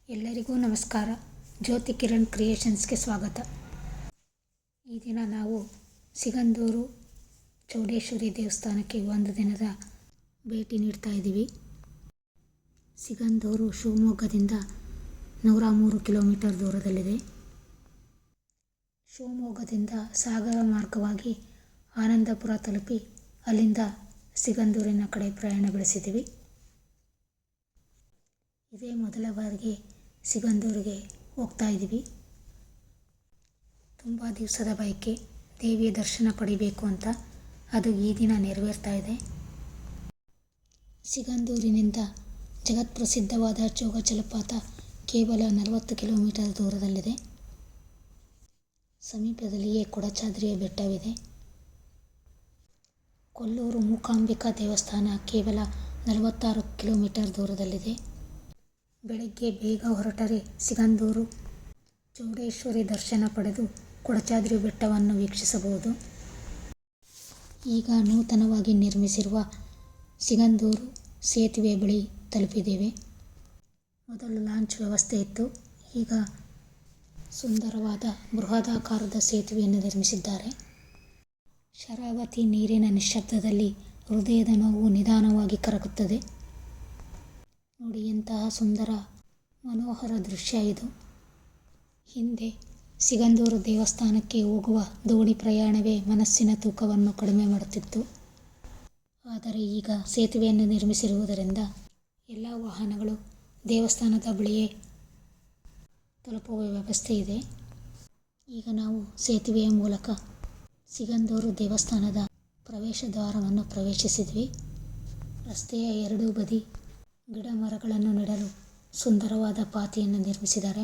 ಎಲ್ಲರಿಗೂ ನಮಸ್ಕಾರ. ಜ್ಯೋತಿ ಕಿರಣ್ ಕ್ರಿಯೇಷನ್ಸ್ಗೆ ಸ್ವಾಗತ. ಈ ದಿನ ನಾವು ಸಿಗಂದೂರು ಚೌಡೇಶ್ವರಿ ದೇವಸ್ಥಾನಕ್ಕೆ ಒಂದು ದಿನದ ಭೇಟಿ ನೀಡ್ತಾ ಇದ್ದೀವಿ. ಸಿಗಂದೂರು ಶಿವಮೊಗ್ಗದಿಂದ 103 ಕಿಲೋಮೀಟರ್ ದೂರದಲ್ಲಿದೆ. ಶಿವಮೊಗ್ಗದಿಂದ ಸಾಗರ ಮಾರ್ಗವಾಗಿ ಆನಂದಪುರ ತಲುಪಿ ಅಲ್ಲಿಂದ ಸಿಗಂದೂರಿನ ಕಡೆ ಪ್ರಯಾಣ ಬೆಳೆಸಿದ್ದೀವಿ. ಇದೇ ಮೊದಲ ಬಾರಿಗೆ ಸಿಗಂದೂರಿಗೆ ಹೋಗ್ತಾ ಇದ್ದೀವಿ. ತುಂಬ ದಿವಸದ ಬಯಕೆ ದೇವಿಯ ದರ್ಶನ ಪಡಿಬೇಕು ಅಂತ, ಅದು ಈ ದಿನ ನೆರವೇರ್ತಾ ಇದೆ. ಸಿಗಂದೂರಿನಿಂದ ಜಗತ್ಪ್ರಸಿದ್ಧವಾದ ಜೋಗ ಜಲಪಾತ ಕೇವಲ 40 ಕಿಲೋಮೀಟರ್ ದೂರದಲ್ಲಿದೆ. ಸಮೀಪದಲ್ಲಿಯೇ ಕೊಡಚಾದ್ರಿಯ ಬೆಟ್ಟವಿದೆ. ಕೊಲ್ಲೂರು ಮೂಕಾಂಬಿಕಾ ದೇವಸ್ಥಾನ ಕೇವಲ 46 ಕಿಲೋಮೀಟರ್ ದೂರದಲ್ಲಿದೆ. ಬೆಳಗ್ಗೆ ಬೇಗ ಹೊರಟರೆ ಸಿಗಂದೂರು ಚೌಡೇಶ್ವರಿ ದರ್ಶನ ಪಡೆದು ಕೊಡಚಾದ್ರಿ ಬೆಟ್ಟವನ್ನು ವೀಕ್ಷಿಸಬಹುದು. ಈಗ ನೂತನವಾಗಿ ನಿರ್ಮಿಸಿರುವ ಸಿಗಂದೂರು ಸೇತುವೆ ಬಳಿ ತಲುಪಿದ್ದೇವೆ. ಮೊದಲು ಲಾಂಚ್ ವ್ಯವಸ್ಥೆ ಇತ್ತು, ಈಗ ಸುಂದರವಾದ ಬೃಹದಾಕಾರದ ಸೇತುವೆಯನ್ನು ನಿರ್ಮಿಸಿದ್ದಾರೆ. ಶರಾವತಿ ನೀರಿನ ನಿಶ್ಶಬ್ದದಲ್ಲಿ ಹೃದಯದ ನೋವು ನಿಧಾನವಾಗಿ ಕರಗುತ್ತದೆ. ನೋಡಿ, ಎಂತಹ ಸುಂದರ ಮನೋಹರ ದೃಶ್ಯ ಇದು. ಹಿಂದೆ ಸಿಗಂದೂರು ದೇವಸ್ಥಾನಕ್ಕೆ ಹೋಗುವ ದೋಣಿ ಪ್ರಯಾಣವೇ ಮನಸ್ಸಿನ ತೂಕವನ್ನು ಕಡಿಮೆ ಮಾಡುತ್ತಿತ್ತು. ಆದರೆ ಈಗ ಸೇತುವೆಯನ್ನು ನಿರ್ಮಿಸಿರುವುದರಿಂದ ಎಲ್ಲ ವಾಹನಗಳು ದೇವಸ್ಥಾನದ ಬಳಿಯೇ ತಲುಪುವ ವ್ಯವಸ್ಥೆ ಇದೆ. ಈಗ ನಾವು ಸೇತುವೆಯ ಮೂಲಕ ಸಿಗಂದೂರು ದೇವಸ್ಥಾನದ ಪ್ರವೇಶ ದ್ವಾರವನ್ನು ಪ್ರವೇಶಿಸಿದ್ವಿ. ರಸ್ತೆಯ ಎರಡೂ ಬದಿ ಗಿಡ ಮರಗಳನ್ನು ನೆಡಲು ಸುಂದರವಾದ ಪಾತಿಯನ್ನು ನಿರ್ಮಿಸಿದ್ದಾರೆ.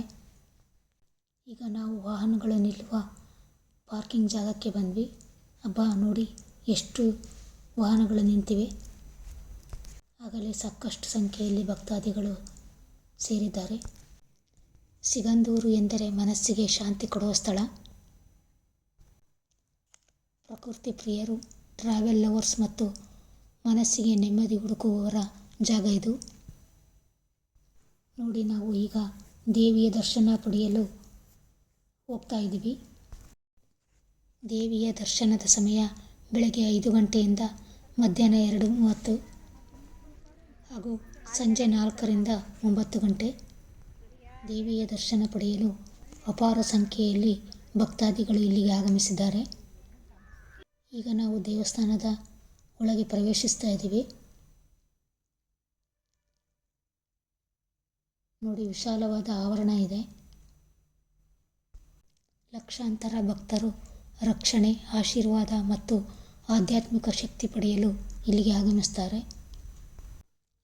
ಈಗ ನಾವು ವಾಹನಗಳು ನಿಲ್ಲುವ ಪಾರ್ಕಿಂಗ್ ಜಾಗಕ್ಕೆ ಬಂದ್ವಿ. ಅಬ್ಬಾ, ನೋಡಿ ಎಷ್ಟು ವಾಹನಗಳು ನಿಂತಿವೆ. ಆಗಲೇ ಸಾಕಷ್ಟು ಸಂಖ್ಯೆಯಲ್ಲಿ ಭಕ್ತಾದಿಗಳು ಸೇರಿದ್ದಾರೆ. ಸಿಗಂದೂರು ಎಂದರೆ ಮನಸ್ಸಿಗೆ ಶಾಂತಿ ಕೊಡುವ ಸ್ಥಳ. ಪ್ರಕೃತಿ ಪ್ರಿಯರು, ಟ್ರಾವೆಲ್ ಲವರ್ಸ್ ಮತ್ತು ಮನಸ್ಸಿಗೆ ನೆಮ್ಮದಿ ಹುಡುಕುವವರ ಜಾಗ ಇದು. ನೋಡಿ, ನಾವು ಈಗ ದೇವಿಯ ದರ್ಶನ ಪಡೆಯಲು ಹೋಗ್ತಾ ಇದ್ದೀವಿ. ದೇವಿಯ ದರ್ಶನದ ಸಮಯ ಬೆಳಗ್ಗೆ 5 ಗಂಟೆಯಿಂದ ಮಧ್ಯಾಹ್ನ 2:30 ಹಾಗೂ ಸಂಜೆ 4ರಿಂದ 9 ಗಂಟೆ. ದೇವಿಯ ದರ್ಶನ ಪಡೆಯಲು ಅಪಾರ ಸಂಖ್ಯೆಯಲ್ಲಿ ಭಕ್ತಾದಿಗಳು ಇಲ್ಲಿಗೆ ಆಗಮಿಸಿದ್ದಾರೆ. ಈಗ ನಾವು ದೇವಸ್ಥಾನದ ಒಳಗೆ ಪ್ರವೇಶಿಸ್ತಾ ಇದ್ದೀವಿ. ನೋಡಿ, ವಿಶಾಲವಾದ ಆವರಣ ಇದೆ. ಲಕ್ಷಾಂತರ ಭಕ್ತರು ರಕ್ಷಣೆ, ಆಶೀರ್ವಾದ ಮತ್ತು ಆಧ್ಯಾತ್ಮಿಕ ಶಕ್ತಿ ಪಡೆಯಲು ಇಲ್ಲಿಗೆ ಆಗಮಿಸ್ತಾರೆ.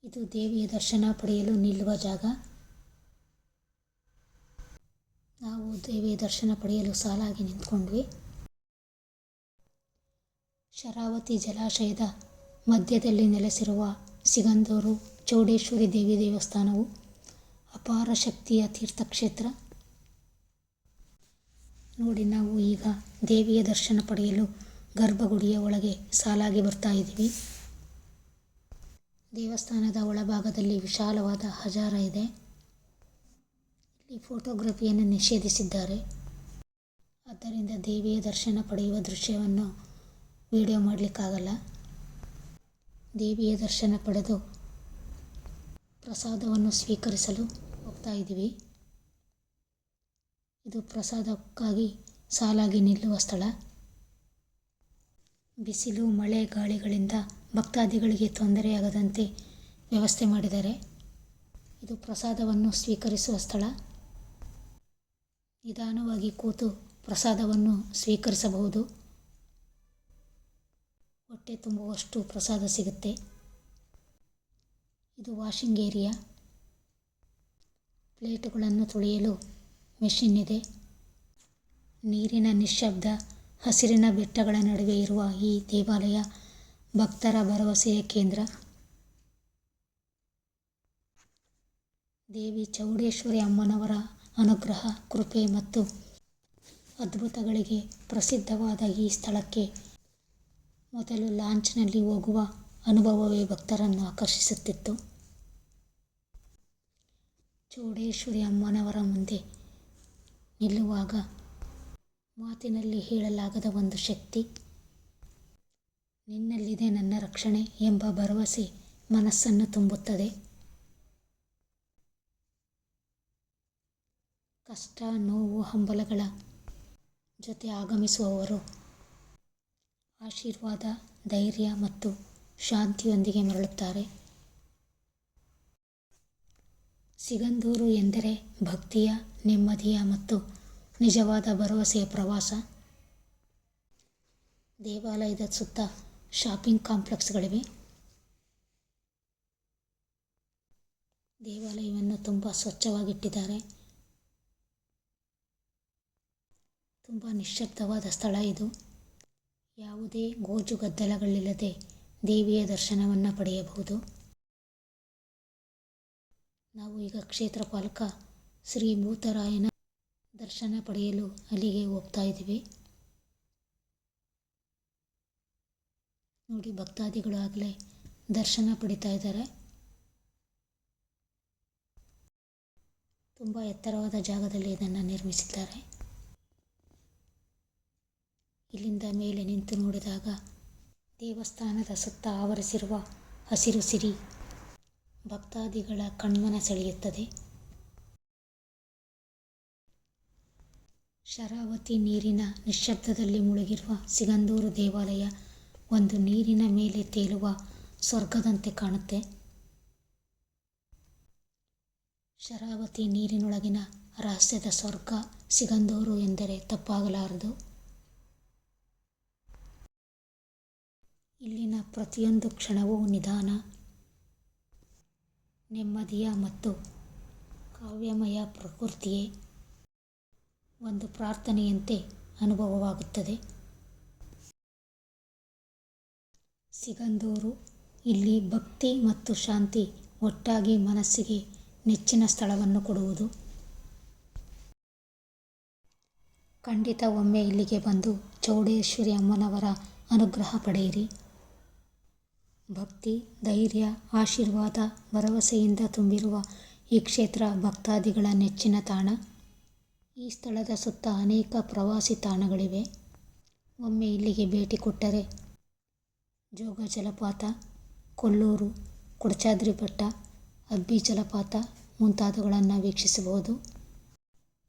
ಇದು ದೇವಿಯ ದರ್ಶನ ಪಡೆಯಲು ನಿಲ್ಲುವ ಜಾಗ. ನಾವು ದೇವಿಯ ದರ್ಶನ ಪಡೆಯಲು ಸಾಲಾಗಿ ನಿಂತ್ಕೊಂಡ್ವಿ. ಶರಾವತಿ ಜಲಾಶಯದ ಮಧ್ಯದಲ್ಲಿ ನೆಲೆಸಿರುವ ಸಿಗಂದೂರು ಚೌಡೇಶ್ವರಿ ದೇವಿ ದೇವಸ್ಥಾನವು ಅಪಾರ ಶಕ್ತಿಯ ತೀರ್ಥಕ್ಷೇತ್ರ. ನೋಡಿ, ನಾವು ಈಗ ದೇವಿಯ ದರ್ಶನ ಪಡೆಯಲು ಗರ್ಭಗುಡಿಯ ಒಳಗೆ ಸಾಲಾಗಿ ಬರ್ತಾ ಇದ್ದೀವಿ. ದೇವಸ್ಥಾನದ ಒಳಭಾಗದಲ್ಲಿ ವಿಶಾಲವಾದ ಹಜಾರ ಇದೆ. ಇಲ್ಲಿ ಫೋಟೋಗ್ರಫಿಯನ್ನು ನಿಷೇಧಿಸಿದ್ದಾರೆ. ಆದ್ದರಿಂದ ದೇವಿಯ ದರ್ಶನ ಪಡೆಯುವ ದೃಶ್ಯವನ್ನು ವಿಡಿಯೋ ಮಾಡಲಿಕ್ಕಾಗಲ್ಲ. ದೇವಿಯ ದರ್ಶನ ಪಡೆದು ಪ್ರಸಾದವನ್ನು ಸ್ವೀಕರಿಸಲು ಹೋಗ್ತಾ ಇದ್ದೀವಿ. ಇದು ಪ್ರಸಾದಕ್ಕಾಗಿ ಸಾಲಾಗಿ ನಿಲ್ಲುವ ಸ್ಥಳ. ಬಿಸಿಲು, ಮಳೆ, ಗಾಳಿಗಳಿಂದ ಭಕ್ತಾದಿಗಳಿಗೆ ತೊಂದರೆಯಾಗದಂತೆ ವ್ಯವಸ್ಥೆ ಮಾಡಿದ್ದಾರೆ. ಇದು ಪ್ರಸಾದವನ್ನು ಸ್ವೀಕರಿಸುವ ಸ್ಥಳ. ನಿಧಾನವಾಗಿ ಕೂತು ಪ್ರಸಾದವನ್ನು ಸ್ವೀಕರಿಸಬಹುದು. ಹೊಟ್ಟೆ ತುಂಬುವಷ್ಟು ಪ್ರಸಾದ ಸಿಗುತ್ತೆ. ಇದು ವಾಷಿಂಗ್ ಏರಿಯಾ. ಪ್ಲೇಟುಗಳನ್ನು ತೊಳೆಯಲು ಮೆಷಿನ್ ಇದೆ. ನೀರಿನ ನಿಶ್ಶಬ್ದ, ಹಸಿರಿನ ಬೆಟ್ಟಗಳ ನಡುವೆ ಇರುವ ಈ ದೇವಾಲಯ ಭಕ್ತರ ಭರವಸೆಯ ಕೇಂದ್ರ. ದೇವಿ ಚೌಡೇಶ್ವರಿ ಅಮ್ಮನವರ ಅನುಗ್ರಹ, ಕೃಪೆ ಮತ್ತು ಅದ್ಭುತಗಳಿಗೆ ಪ್ರಸಿದ್ಧವಾದ ಈ ಸ್ಥಳಕ್ಕೆ ಮೊದಲು ಲಾಂಚ್ನಲ್ಲಿ ಹೋಗುವ ಅನುಭವವೇ ಭಕ್ತರನ್ನು ಆಕರ್ಷಿಸುತ್ತಿತ್ತು. ಚೌಡೇಶ್ವರಿ ಅಮ್ಮನವರ ಮುಂದೆ ನಿಲ್ಲುವಾಗ ಮಾತಿನಲ್ಲಿ ಹೇಳಲಾಗದ ಒಂದು ಶಕ್ತಿ, ನಿನ್ನಲ್ಲಿದೆ ನನ್ನ ರಕ್ಷಣೆ ಎಂಬ ಭರವಸೆ ಮನಸ್ಸನ್ನು ತುಂಬುತ್ತದೆ. ಕಷ್ಟ, ನೋವು, ಹಂಬಲಗಳ ಜೊತೆ ಆಗಮಿಸುವವರು ಆಶೀರ್ವಾದ, ಧೈರ್ಯ ಮತ್ತು ಶಾಂತಿಯೊಂದಿಗೆ ಮರಳುತ್ತಾರೆ. ಸಿಗಂದೂರು ಎಂದರೆ ಭಕ್ತಿಯ, ನೆಮ್ಮದಿಯ ಮತ್ತು ನಿಜವಾದ ಭರವಸೆಯ ಪ್ರವಾಸ. ದೇವಾಲಯದ ಸುತ್ತ ಶಾಪಿಂಗ್ ಕಾಂಪ್ಲೆಕ್ಸ್ಗಳಿವೆ. ದೇವಾಲಯವನ್ನು ತುಂಬ ಸ್ವಚ್ಛವಾಗಿಟ್ಟಿದ್ದಾರೆ. ತುಂಬ ನಿಶ್ಶಬ್ದವಾದ ಸ್ಥಳ ಇದು. ಯಾವುದೇ ಗೋಜು ಗದ್ದಲಗಳಿಲ್ಲದೆ ದೇವಿಯ ದರ್ಶನವನ್ನು ಪಡೆಯಬಹುದು. ನಾವು ಈಗ ಕ್ಷೇತ್ರ ಪಾಲಕ ಶ್ರೀ ಭೂತರಾಯನ ದರ್ಶನ ಪಡೆಯಲು ಅಲ್ಲಿಗೆ ಹೋಗ್ತಾ ಇದ್ದೀವಿ. ನೋಡಿ, ಭಕ್ತಾದಿಗಳು ಆಗಲೇ ದರ್ಶನ ಪಡಿತಾ ಇದ್ದಾರೆ. ತುಂಬ ಎತ್ತರವಾದ ಜಾಗದಲ್ಲಿ ಇದನ್ನು ನಿರ್ಮಿಸಿದ್ದಾರೆ. ಇಲ್ಲಿಂದ ಮೇಲೆ ನಿಂತು ನೋಡಿದಾಗ ದೇವಸ್ಥಾನದ ಸುತ್ತ ಆವರಿಸಿರುವ ಹಸಿರು ಸಿರಿ ಭಕ್ತಾದಿಗಳ ಕಣ್ಮನ ಸೆಳೆಯುತ್ತದೆ. ಶರಾವತಿ ನೀರಿನ ನಿಶ್ಶಬ್ದದಲ್ಲಿ ಮುಳುಗಿರುವ ಸಿಗಂದೂರು ದೇವಾಲಯ ಒಂದು ನೀರಿನ ಮೇಲೆ ತೇಲುವ ಸ್ವರ್ಗದಂತೆ ಕಾಣುತ್ತೆ. ಶರಾವತಿ ನೀರಿನೊಳಗಿನ ರಹಸ್ಯದ ಸ್ವರ್ಗ ಸಿಗಂದೂರು ಎಂದರೆ ತಪ್ಪಾಗಲಾರದು. ಇಲ್ಲಿನ ಪ್ರತಿಯೊಂದು ಕ್ಷಣವೂ ನಿಧಾನ, ನೆಮ್ಮದಿಯ ಮತ್ತು ಕಾವ್ಯಮಯ ಪ್ರಕೃತಿಯೇ ಒಂದು ಪ್ರಾರ್ಥನೆಯಂತೆ ಅನುಭವವಾಗುತ್ತದೆ. ಸಿಗಂದೂರು, ಇಲ್ಲಿ ಭಕ್ತಿ ಮತ್ತು ಶಾಂತಿ ಒಟ್ಟಾಗಿ ಮನಸ್ಸಿಗೆ ನೆಚ್ಚಿನ ಸ್ಥಳವನ್ನು ಕೊಡುವುದು. ಖಂಡಿತ ಒಮ್ಮೆ ಇಲ್ಲಿಗೆ ಬಂದು ಚೌಡೇಶ್ವರಿ ಅಮ್ಮನವರ ಅನುಗ್ರಹ ಪಡೆಯಿರಿ. ಭಕ್ತಿ, ಧೈರ್ಯ, ಆಶೀರ್ವಾದ, ಭರವಸೆಯಿಂದ ತುಂಬಿರುವ ಈ ಕ್ಷೇತ್ರ ಭಕ್ತಾದಿಗಳ ನೆಚ್ಚಿನ ತಾಣ. ಈ ಸ್ಥಳದ ಸುತ್ತ ಅನೇಕ ಪ್ರವಾಸಿ ತಾಣಗಳಿವೆ. ಒಮ್ಮೆ ಇಲ್ಲಿಗೆ ಭೇಟಿ ಕೊಟ್ಟರೆ ಜೋಗ ಜಲಪಾತ, ಕೊಲ್ಲೂರು, ಕೊಡಚಾದ್ರಿ ಬೆಟ್ಟ, ಅಬ್ಬಿ ಜಲಪಾತ ಮುಂತಾದವುಗಳನ್ನು ವೀಕ್ಷಿಸಬಹುದು.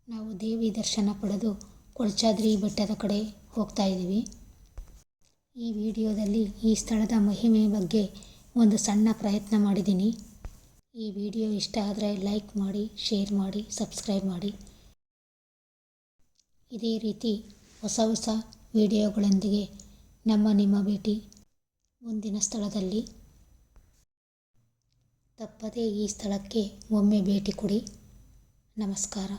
ನಾವು ದೇವಿ ದರ್ಶನ ಪಡೆದು ಕೊಡಚಾದ್ರಿ ಬೆಟ್ಟದ ಕಡೆ ಹೋಗ್ತಾ ಇದ್ದೀವಿ. ಈ ವಿಡಿಯೋದಲ್ಲಿ ಈ ಸ್ಥಳದ ಮಹಿಮೆ ಬಗ್ಗೆ ಒಂದು ಸಣ್ಣ ಪ್ರಯತ್ನ ಮಾಡಿದ್ದೀನಿ. ಈ ವಿಡಿಯೋ ಇಷ್ಟ ಆದರೆ ಲೈಕ್ ಮಾಡಿ, ಶೇರ್ ಮಾಡಿ, ಸಬ್ಸ್ಕ್ರೈಬ್ ಮಾಡಿ. ಇದೇ ರೀತಿ ಹೊಸ ಹೊಸ ವಿಡಿಯೋಗಳೊಂದಿಗೆ ನಿಮ್ಮ ಭೇಟಿ ಮುಂದಿನ ಸ್ಥಳದಲ್ಲಿ. ತಪ್ಪದೇ ಈ ಸ್ಥಳಕ್ಕೆ ಒಮ್ಮೆ ಭೇಟಿ ಕೊಡಿ. ನಮಸ್ಕಾರ.